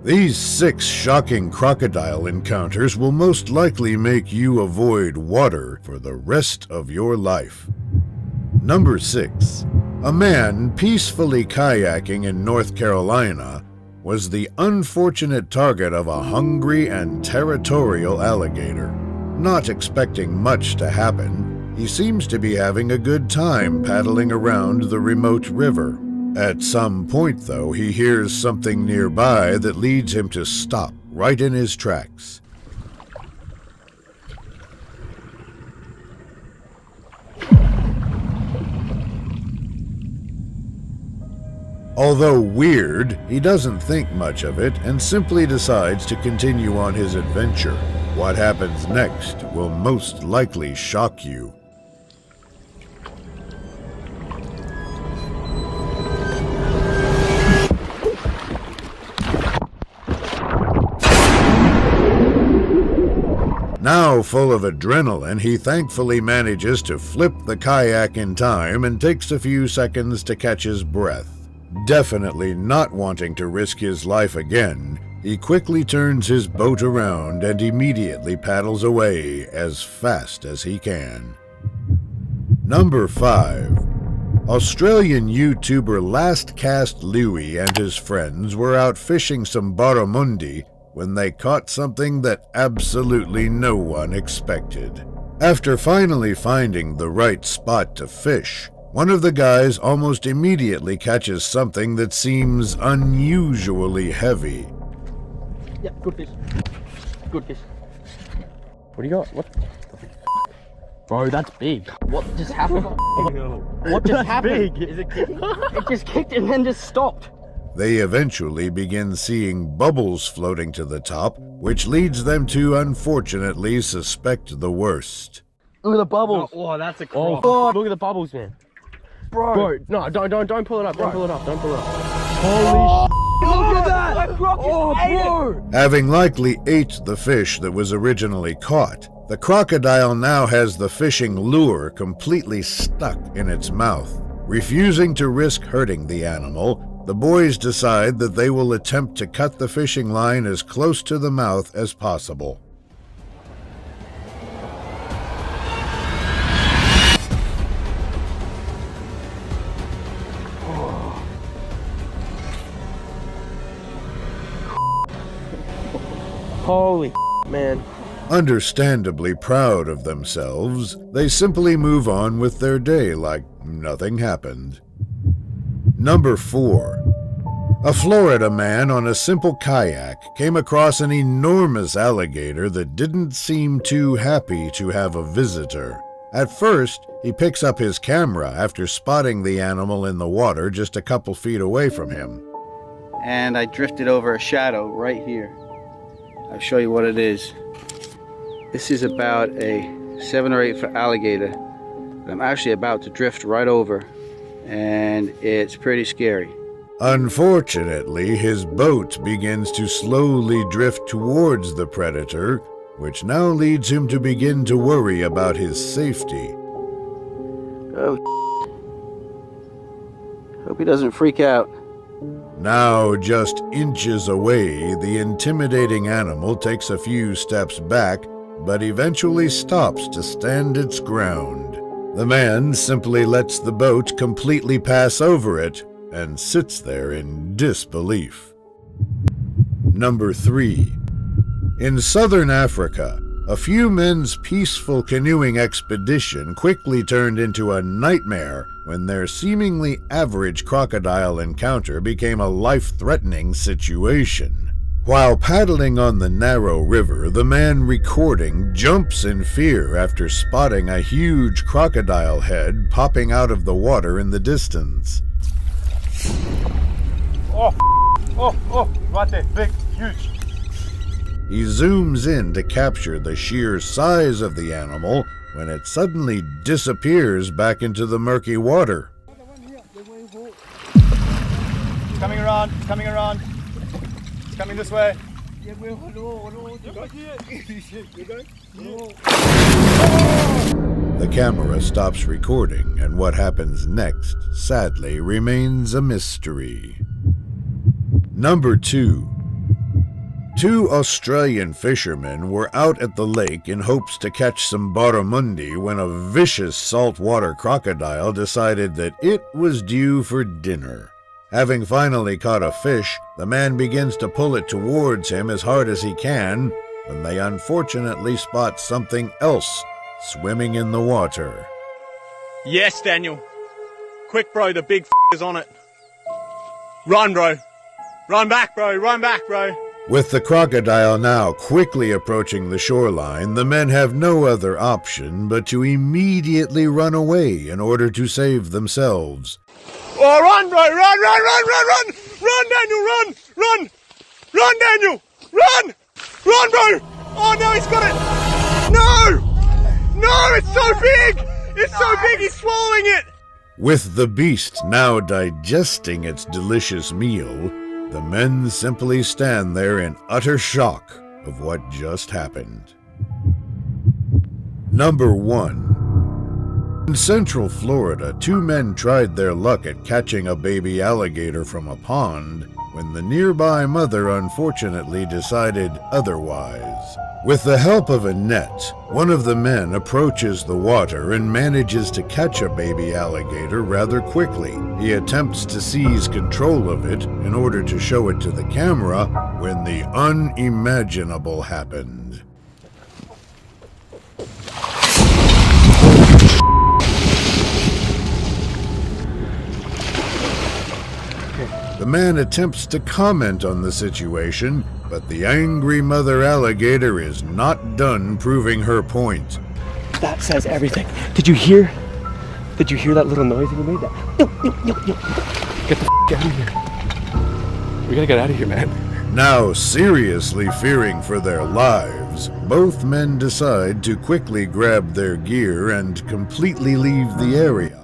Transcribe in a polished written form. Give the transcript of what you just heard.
These 6 shocking crocodile encounters will most likely make you avoid water for the rest of your life. Number 6. A man peacefully kayaking in North Carolina was the unfortunate target of a hungry and territorial alligator. Not expecting much to happen, he seems to be having a good time paddling around the remote river. At some point, though, he hears something nearby that leads him to stop right in his tracks. Although weird, he doesn't think much of it and simply decides to continue on his adventure. What happens next will most likely shock you. Now full of adrenaline, he thankfully manages to flip the kayak in time and takes a few seconds to catch his breath. Definitely not wanting to risk his life again, he quickly turns his boat around and immediately paddles away as fast as he can. Number 5. Australian YouTuber Last Cast Louie and his friends were out fishing some barramundi when they caught something that absolutely no one expected. After finally finding the right spot to fish, one of the guys almost immediately catches something that seems unusually heavy. Yeah, good fish. Good fish. What do you got? What? Bro, that's big. What just happened? What just happened? Big. Is it kicking? It just kicked and then just stopped. They eventually begin seeing bubbles floating to the top, which leads them to unfortunately suspect the worst. Look at the bubbles. Oh, that's a crop. Oh, look at the bubbles, man. Bro, no, don't pull it up. Don't pull it up. Don't pull it up. Holy Look at that! Oh, bro! Having likely ate the fish that was originally caught, the crocodile now has the fishing lure completely stuck in its mouth. Refusing to risk hurting the animal, the boys decide that they will attempt to cut the fishing line as close to the mouth as possible. Holy man. Understandably proud of themselves, they simply move on with their day like nothing happened. Number 4. A Florida man on a simple kayak came across an enormous alligator that didn't seem too happy to have a visitor. At first, he picks up his camera after spotting the animal in the water just a couple feet away from him. And I drifted over a shadow right here. I'll show you what it is. This is about a 7 or 8 foot alligator that I'm actually about to drift right over, and it's pretty scary. Unfortunately, his boat begins to slowly drift towards the predator, which now leads him to begin to worry about his safety. Oh, hope he doesn't freak out. Now just inches away, the intimidating animal takes a few steps back, but eventually stops to stand its ground. The man simply lets the boat completely pass over it and sits there in disbelief. Number 3. In southern Africa, a few men's peaceful canoeing expedition quickly turned into a nightmare when their seemingly average crocodile encounter became a life-threatening situation. While paddling on the narrow river, the man recording jumps in fear after spotting a huge crocodile head popping out of the water in the distance. Oh, right there, big, huge. He zooms in to capture the sheer size of the animal when it suddenly disappears back into the murky water. It's coming around, it's coming around. It's coming this way. The camera stops recording, and what happens next, sadly, remains a mystery. Number 2. Two Australian fishermen were out at the lake in hopes to catch some barramundi when a vicious saltwater crocodile decided that it was due for dinner. Having finally caught a fish, the man begins to pull it towards him as hard as he can, when they unfortunately spot something else swimming in the water. Yes, Daniel. Quick, bro, the big is on it. Run, bro. Run back, bro. Run back, bro. With the crocodile now quickly approaching the shoreline, the men have no other option but to immediately run away in order to save themselves. Oh, run, bro. Run, run, run, run, run. Run, Daniel, run. Run. Run, Daniel. Run. Run, bro. Oh, no, he's got it. No. No, it's so big. It's so big, he's swallowing it. With the beast now digesting its delicious meal, the men simply stand there in utter shock of what just happened. Number 1. In Central Florida, two men tried their luck at catching a baby alligator from a pond when the nearby mother unfortunately decided otherwise. With the help of a net, one of the men approaches the water and manages to catch a baby alligator rather quickly. He attempts to seize control of it in order to show it to the camera when the unimaginable happened. The man attempts to comment on the situation, but the angry mother alligator is not done proving her point. That says everything. Did you hear that little noise that we made? Get the out of here. We gotta get out of here, man. Now seriously fearing for their lives, both men decide to quickly grab their gear and completely leave the area.